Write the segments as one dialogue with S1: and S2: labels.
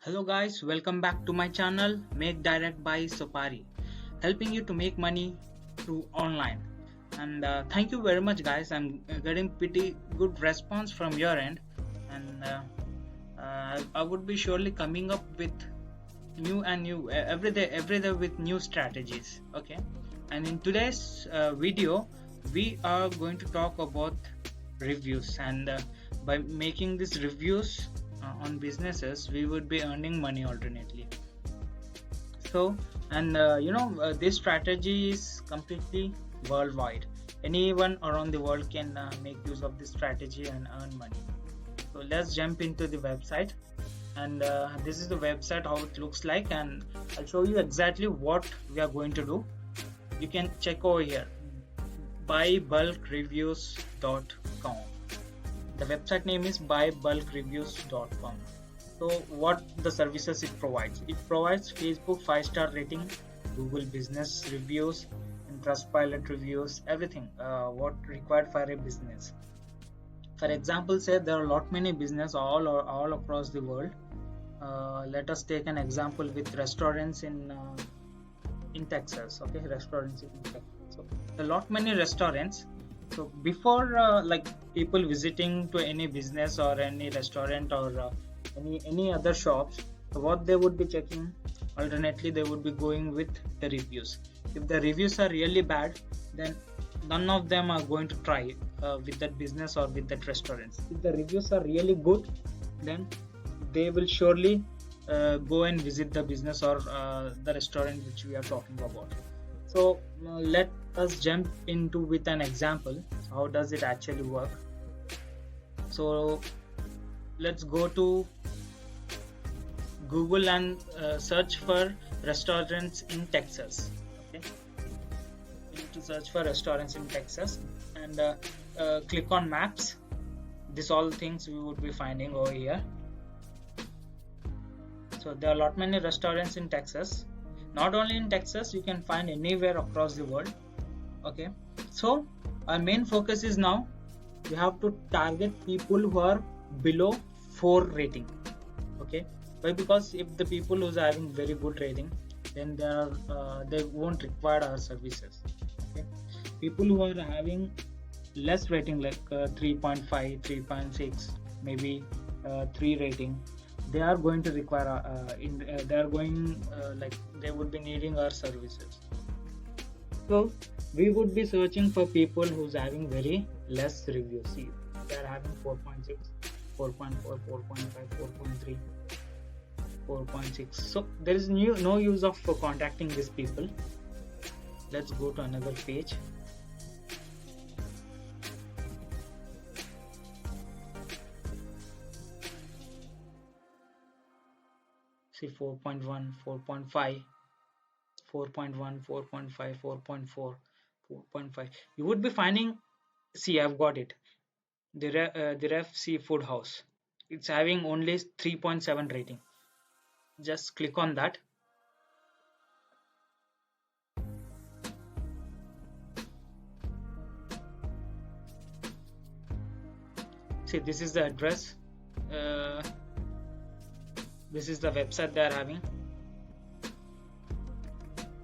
S1: Hello guys, welcome back to my channel Make Direct by Sopari, helping you to make money through online. And thank you very much guys. I'm getting pretty good response from your end, and I would be surely coming up with new every day with new strategies. Okay, and in today's video we are going to talk about reviews, and by making these reviews on businesses we would be earning money alternately. So, and this strategy is completely worldwide. Anyone around the world can make use of this strategy and earn money. So let's jump into the website, and this is the website how it looks like, and I'll show you exactly what we are going to do. You can check over here, buybulkreviews.com. The website name is buybulkreviews.com. So what the services it provides? It provides Facebook 5-star rating, Google business reviews, and Trustpilot reviews, everything what required for a business. For example, say there are a lot many business all across the world. Let us take an example with restaurants in Texas. Okay, restaurants in Texas. So a lot many restaurants. So before like people visiting to any business or any restaurant or any other shops, so what they would be checking, alternately they would be going with the reviews. If the reviews are really bad, then none of them are going to try with that business or with that restaurant. If the reviews are really good, then they will surely go and visit the business or the restaurant which we are talking about. So let us jump into with an example. How does it actually work? So let's go to Google and search for restaurants in Texas. Okay, you need to search for restaurants in Texas, and click on maps. These all things we would be finding over here. So there are a lot many restaurants in Texas. Not only in Texas, you can find anywhere across the world. Okay, so our main focus is now we have to target people who are below 4 rating. Okay, why? Because if the people who are having very good rating, then they won't require our services. Okay, people who are having less rating like 3.5, 3.6, maybe 3 rating, they are going to require they are going like they would be needing our services. So we would be searching for people who's having very less reviews. See, they are having 4.6, 4.4, 4.5, 4.3, 4.6. So there is no use of contacting these people. Let's go to another page. See, 4.1, 4.5, 4.1, 4.5, 4.4, 4.5. You would be finding, see, I've got it. The Ref Seafood House. It's having only 3.7 rating. Just click on that. See, this is the address. This is the website they are having.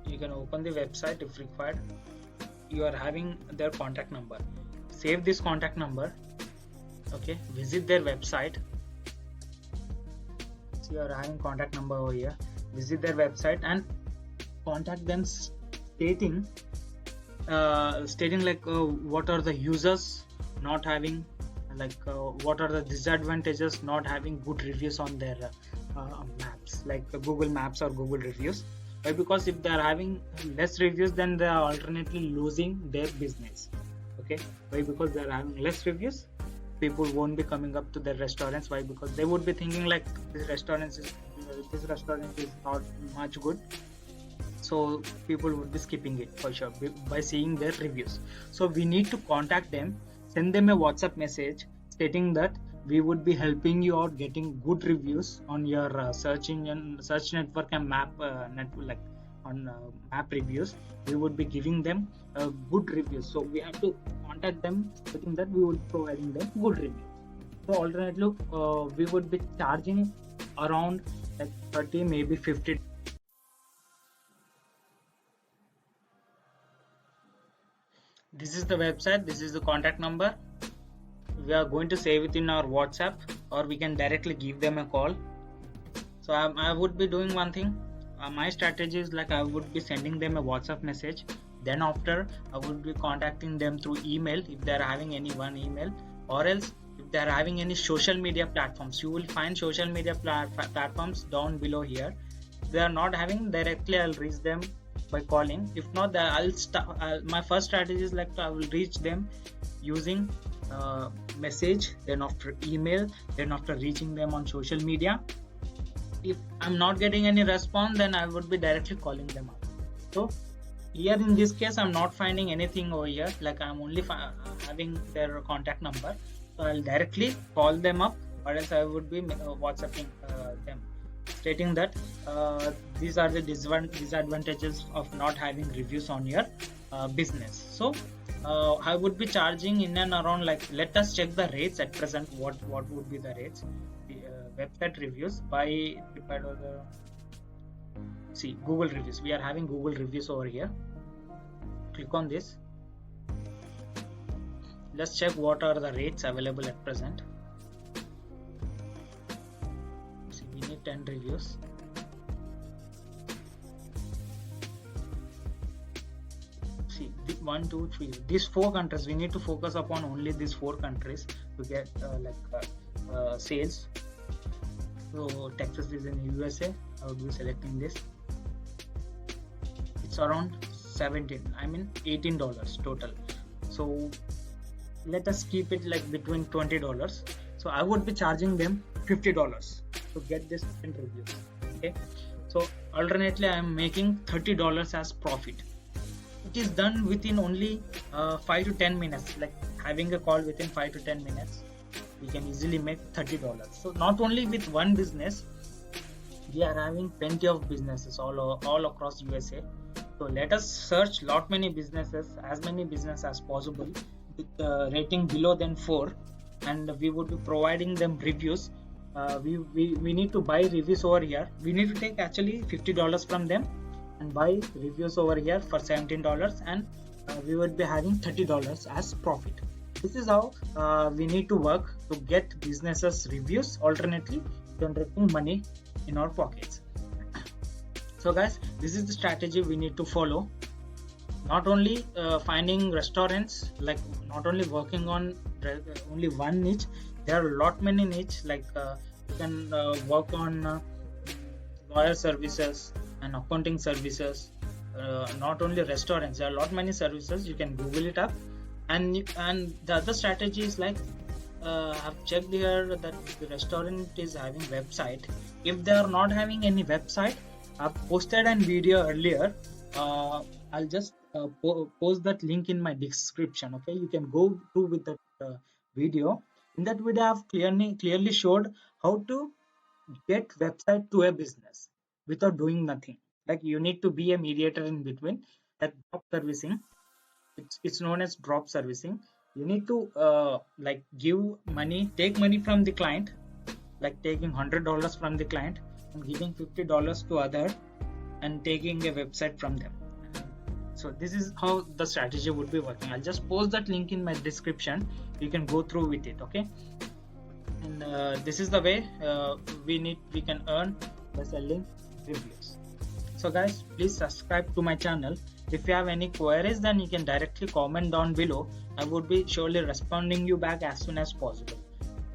S1: You can open the website if required. You are having their contact number. Save this contact number. Okay, visit their website. So you are having contact number over here. Visit their website and contact them, stating like what are the users not having, like what are the disadvantages not having good reviews on their maps, like Google Maps or Google reviews. Why? Because if they are having less reviews, then they are alternately losing their business. Okay, why? Because they are having less reviews, people won't be coming up to their restaurants. Why? Because they would be thinking like this restaurant is not much good, so people would be skipping it for sure by seeing their reviews. So we need to contact them, send them a WhatsApp message stating that we would be helping you out getting good reviews on your search network and map network, like on map reviews. We would be giving them good reviews. So we have to contact them stating that we would be providing them good reviews. So alternately we would be charging around like 30, maybe 50. This is the website, this is the contact number. We are going to save it in our WhatsApp, or we can directly give them a call. So I would be doing one thing. My strategy is like I would be sending them a WhatsApp message. Then after, I would be contacting them through email if they are having any one email, or else if they are having any social media platforms. You will find social media platforms down below here. If they are not having, directly I'll reach them by calling. If not, my first strategy is like I will reach them using message, then after email, then after reaching them on social media. If I'm not getting any response, then I would be directly calling them up. So here in this case, I'm not finding anything over here, like I'm only having their contact number. So I'll directly call them up, or else I would be WhatsApping them, stating that these are the disadvantages of not having reviews on your business. So I would be charging in and around, like, let us check the rates at present. What would be the rates? The website reviews by see Google reviews. We are having Google reviews over here. Click on this. Let's check what are the rates available at present. See, we need 10 reviews. See, 1, 2, 3. These 4 countries. We need to focus upon only these 4 countries to get sales. So Texas is in USA. I would be selecting this. It's around $18 total. So let us keep it like between $20. So I would be charging them $50 to get this 10 reviews. Okay. So alternately, I am making $30 as profit. It is done within only 5 to 10 minutes. Like having a call within 5 to 10 minutes, we can easily make $30. So not only with one business, we are having plenty of businesses all across USA. So let us search lot many businesses, as many businesses as possible, with rating below than 4, and we would be providing them reviews. We need to buy reviews over here. We need to take actually $50 from them and buy reviews over here for $17, and we would be having $30 as profit. This is how we need to work to get businesses reviews, alternately generating money in our pockets. So guys, this is the strategy we need to follow. Not only finding restaurants, like not only working on only one niche. There are a lot many niche, like you can work on lawyer services and accounting services. Not only restaurants, there are a lot many services. You can Google it up. And the other strategy is like I've checked here that the restaurant is having website. If they are not having any website, I've posted a video earlier. I'll just post that link in my description. Okay, you can go through with that video. In that video, I've clearly showed how to get website to a business without doing nothing. Like you need to be a mediator in between. That drop servicing, it's known as drop servicing. You need to like give money, take money from the client, like taking $100 from the client and giving $50 to other, and taking a website from them. So this is how the strategy would be working. I'll just post that link in my description. You can go through with it. Okay, and this is the way we can earn by selling reviews. So guys, please subscribe to my channel. If you have any queries, then you can directly comment down below. I would be surely responding you back as soon as possible.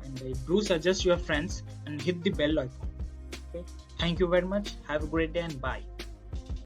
S1: And do suggest your friends and hit the bell icon. Okay, thank you very much. Have a great day and bye.